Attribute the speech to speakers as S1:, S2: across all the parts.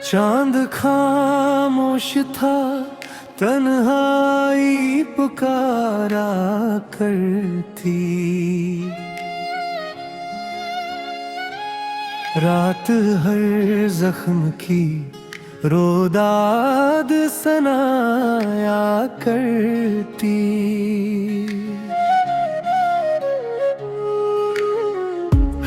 S1: चांद खामोश था, तन्हाई पुकारा करती। रात हर जख्म की रोदाद सनाया करती।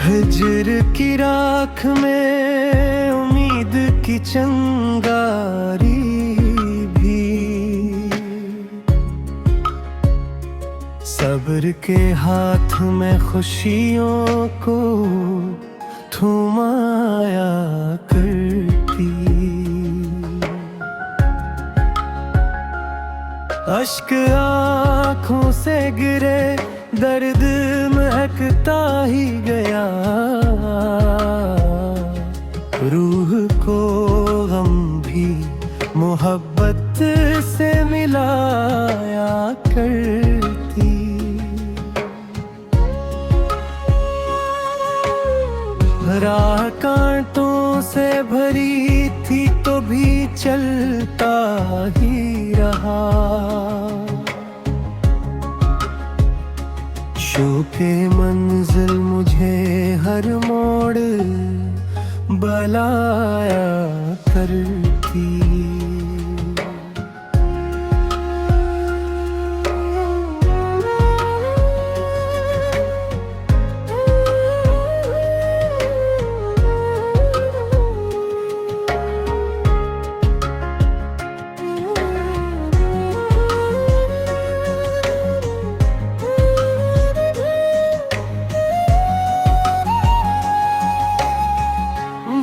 S1: हिजर की राख में उम्मीद की चिंगारी भी, सब्र के हाथ में खुशियों को थमाया करती। अश्क आँखों से गिरे, दर्द महकता ही गया। रूह को गम भी मोहब्बत से मिलाया करती। राह कांटों से भरी थी तो भी चलता ही रहा। शौक़े मंजिल मुझे हर मोड़ बलाया करती।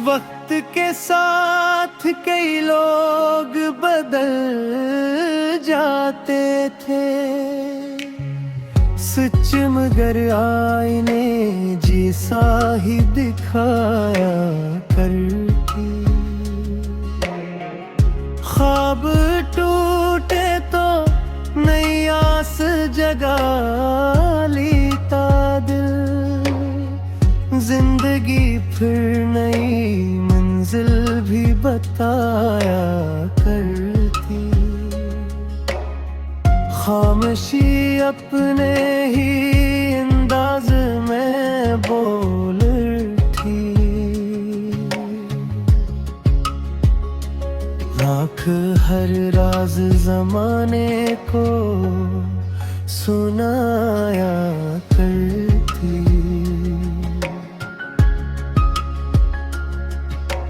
S1: वक्त के साथ कई लोग बदल जाते थे, सच मगर आईने जैसा ही दिखाया करती। ख्वाब टूटे तो नई आस जगा लेता दिल। जिंदगी फिर नई मंजिल भी बताया करती। खामोशी अपने ही अंदाज में बोल थी। लाख हर राज जमाने को सुनाया करती।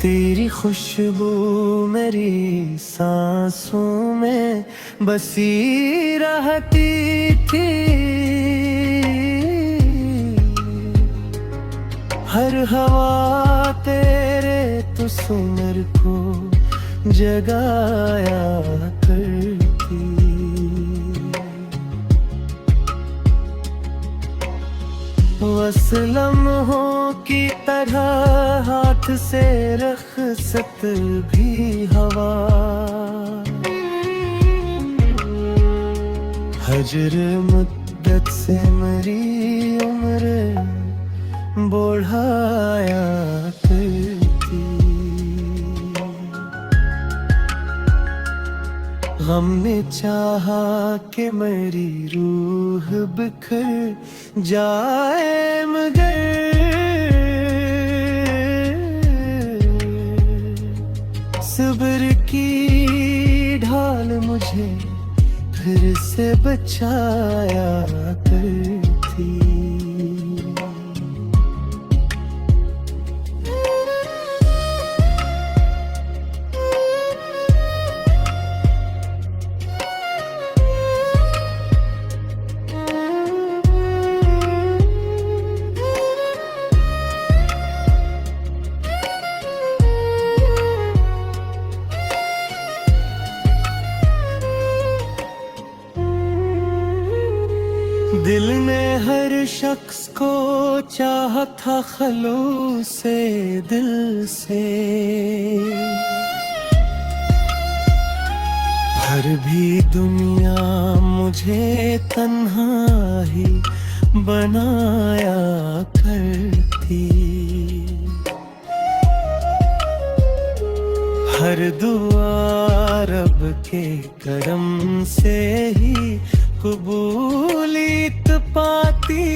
S1: तेरी खुशबू मेरी सांसों में बसी रहती थी। हर हवा तेरे तुसुमर को जगाया करती। बस लम्हों की तरह हाथ से रख्सत भी हवा। हजर मुद्दत से मरी उम्र बढ़ाया करती। गम ने चाहा कि मेरी रूह बिखर जाए, मगर सब्र की ढाल मुझे फिर से बचाया करती। दिल ने हर शख्स को चाहा था खलूस से दिल से। पर भी दुनिया मुझे तन्हा ही बनाया करती। हर दुआ रब के करम से ही कबूलियत पाती।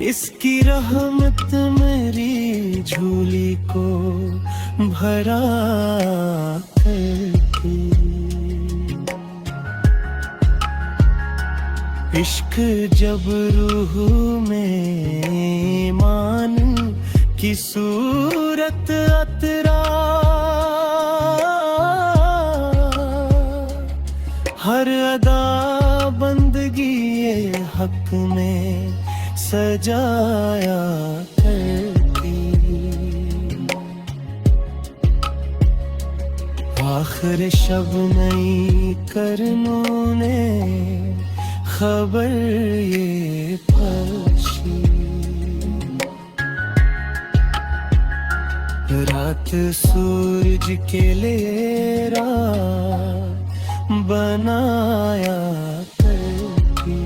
S1: इसकी रहमत मेरी झोली को भरा करती। इश्क जब रूह में ईमान की सूरत अतरा, हर अदा बंदगी ये हक में सजाया करती। आखिर शब नई करनों ने खबर ये पक्षी। रात सूरज के लिए रात बनाया करती।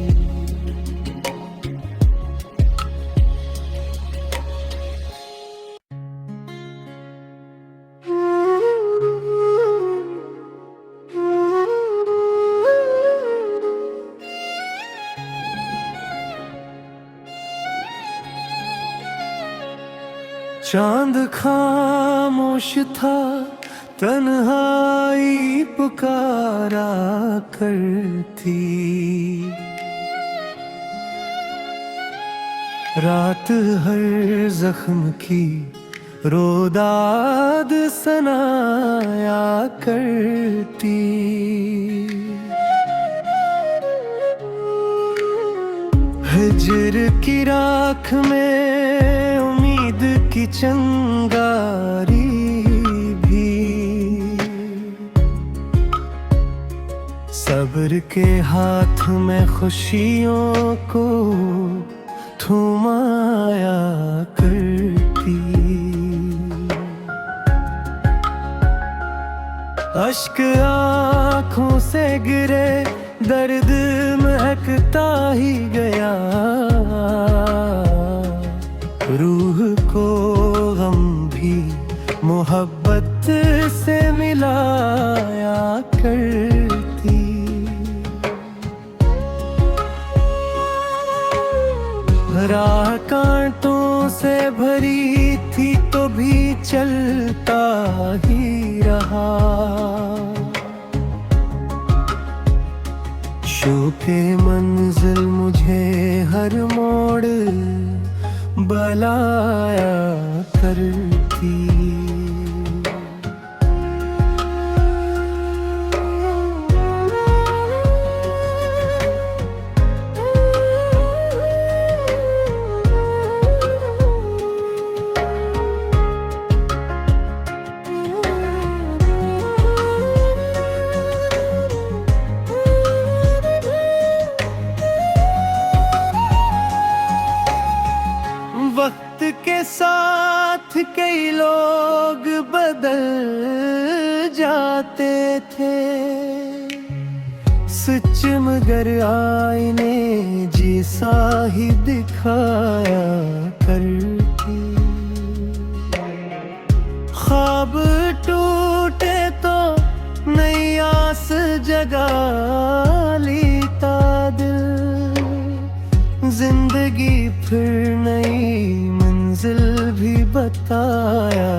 S1: चांद खामोश था, तन्हाई पुकारा करती। रात हर जख्म की रोदाद सनाया करती। हिज्र की राख में उम्मीद की चिंगारी भी, सब्र के हाथ में खुशियों को थमाया करती। अश्क आँखों से गिरे, दर्द महकता ही गया। रूह को गम भी मोहब्बत से मिलाया करती। राह कांटों से भरी थी तो भी चलता ही रहा। शोके मंजिल मुझे हर मोड़ बलाया करती। वक्त के साथ कई लोग बदल जाते थे, सच मगर आईने जैसा ही दिखाया करती। ख्वाब टूटे तो नई आस जगा लेता दिल। जिंदगी फिर नई मंजिल भी बताया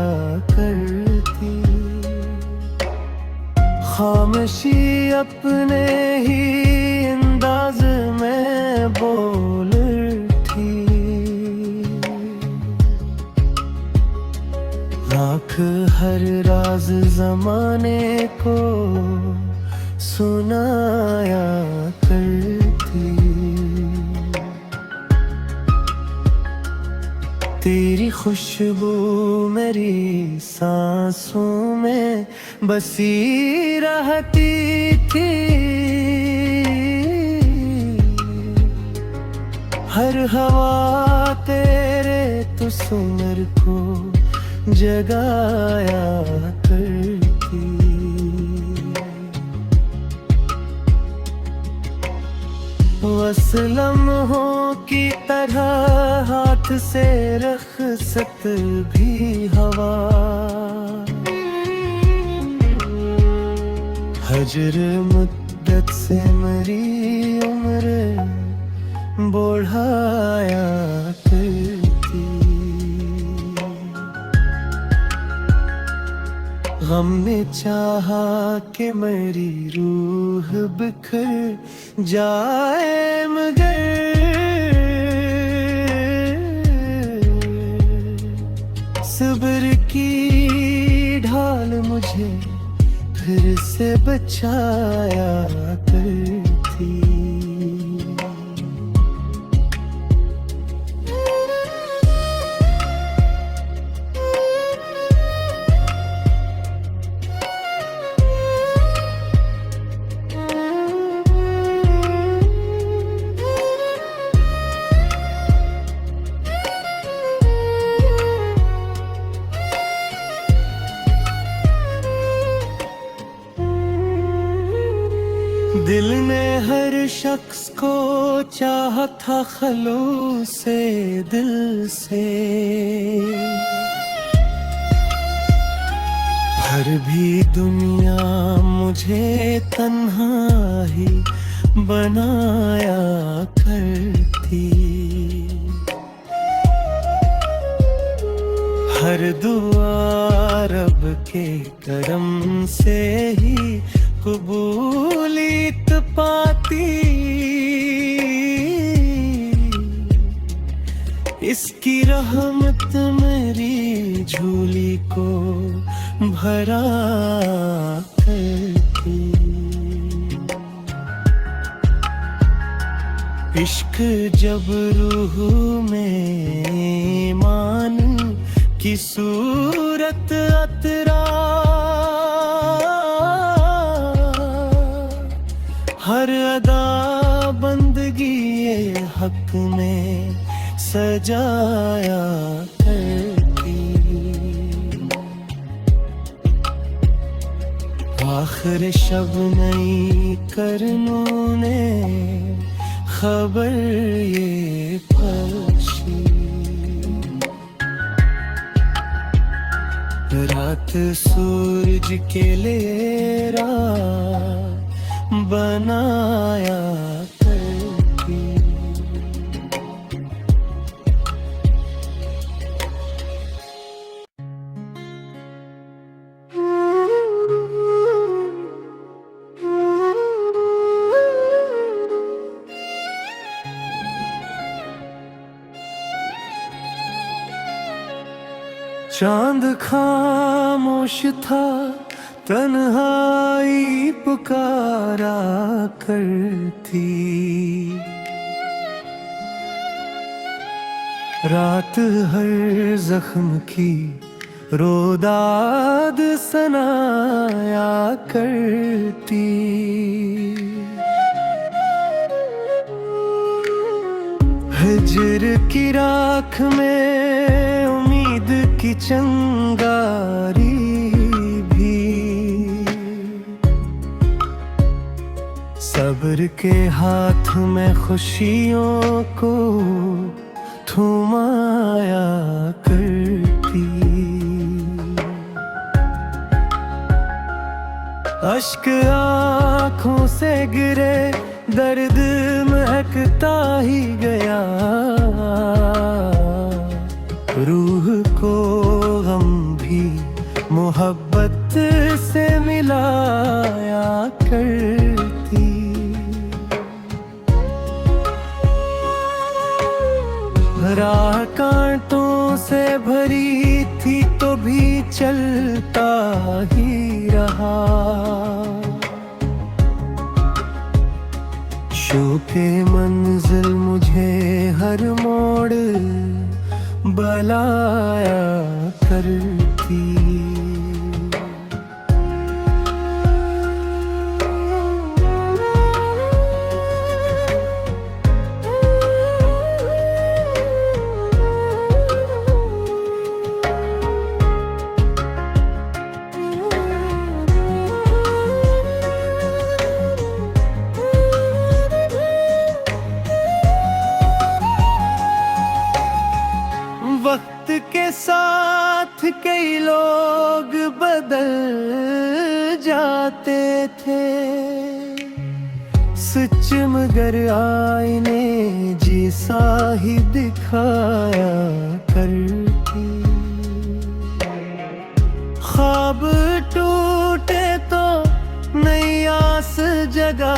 S1: करती। खामोशी अपने ही अंदाज में बोलती। लाख हर राज जमाने को सुनाया करती। तेरी खुशबू मेरी सांसों में बसी रहती थी। हर हवा तेरे तुसमर को जगाया करती। असलम हो की तरह हाथ से रखसत भी हवा, हजर मुद्दत से मेरी उम्र बढ़ाया करती। गम ने चाहा कि मेरी रूह बिखर जाए, मगर सब्र की ढाल मुझे फिर से बचाया करती। दिल ने हर शख्स को चाहा था खलूस से दिल से, पर भी दुनिया मुझे तन्हा ही बनाया करती। हर दुआ रब के करम से ही कबूलियत पाती। इसकी रहमत मेरी झोली को भरा करती। इश्क जब रूह में ईमान की सूरत अतरा, हर अदा बंदगी ये हक में सजाया करती। आखिर शब नई करनों ने खबर ये फर्शी, रात सूरज के लेरा बनाया करती। चांद खामोश था, तन्हाई पुकारा करती। रात हर जख्म की रोदाद सनाया करती। हिजर की राख में उम्मीद की चंगारी भी, सब्र के हाथ में खुशियों को थमाया करती। अश्क आँखों से गिरे, दर्द महकता ही गया। रूह को गम भी मोहब्बत से मिलाया करती। राह कांटों से भरी थी तो भी चलता ही रहा। शौक़े मंजिल मुझे हर मोड़ बलाया करती। साथ कई लोग बदल जाते थे, सच मगर आईने जैसा ही दिखाया करती। ख्वाब टूटे तो नई आस जगा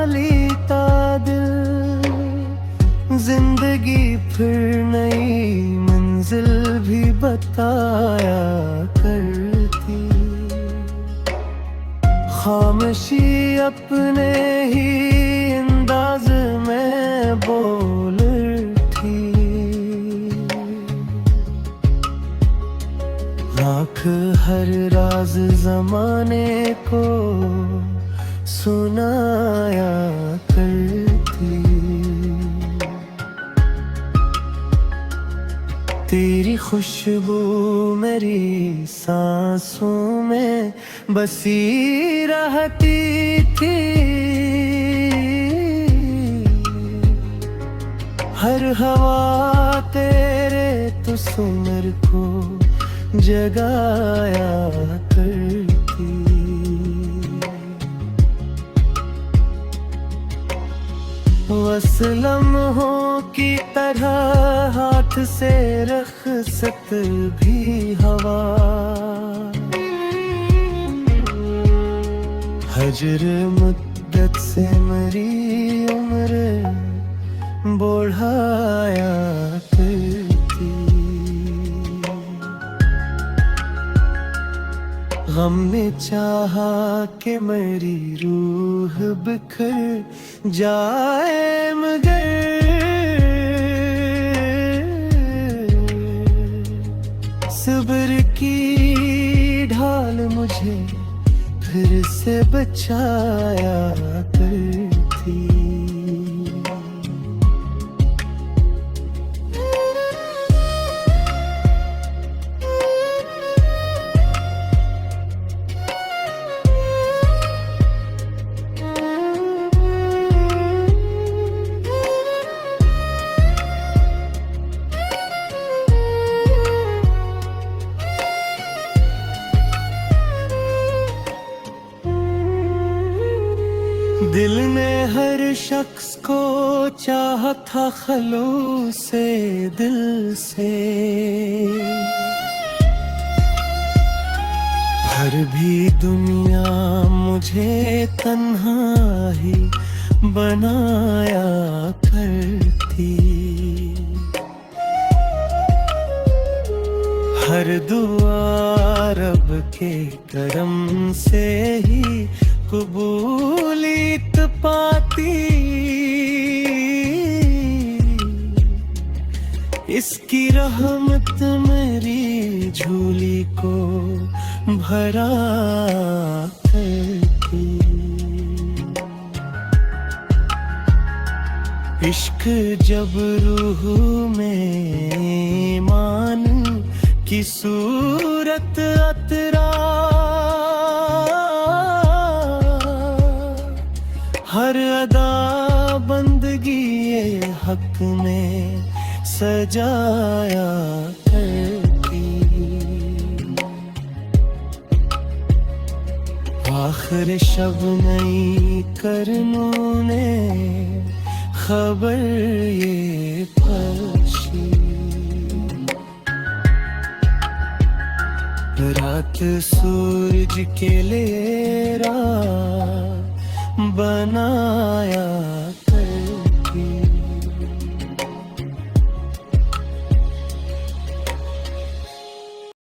S1: लेता दिल, जिंदगी फिर नई मंजिल भी बताया करती। खामोशी अपने ही अंदाज में बोल थी, आँख हर राज जमाने को सुनाया करती। तेरी खुशबू मेरी सांसों में बसी रहती थी, हर हवा तेरे तुसुमर को जगाया करती। बस लम्हों की तरह हाथ से रख्सत भी हवा, हजर मुद्दत से मेरी उम्र बढ़ाया करती। गम ने चाहा कि मेरी रूह बिखर जाए, मगर सब्र की ढाल मुझे फिर से बचाया करती। दिल ने हर शख्स को चाहा था खलूस से दिल से, हर भी दुनिया मुझे तन्हा ही बनाया करती। हर दुआ रब के करम से ही कबूलियत पाती, इसकी रहमत मेरी झोली को भरा करती। इश्क जब रूह में ईमान की सूरत अतरा, हर अदा बंदगी ये हक में सजाया करती। आखिर शब नई करनों ने खबर ये फर्शी, रात सूरज के लिए रात बनाया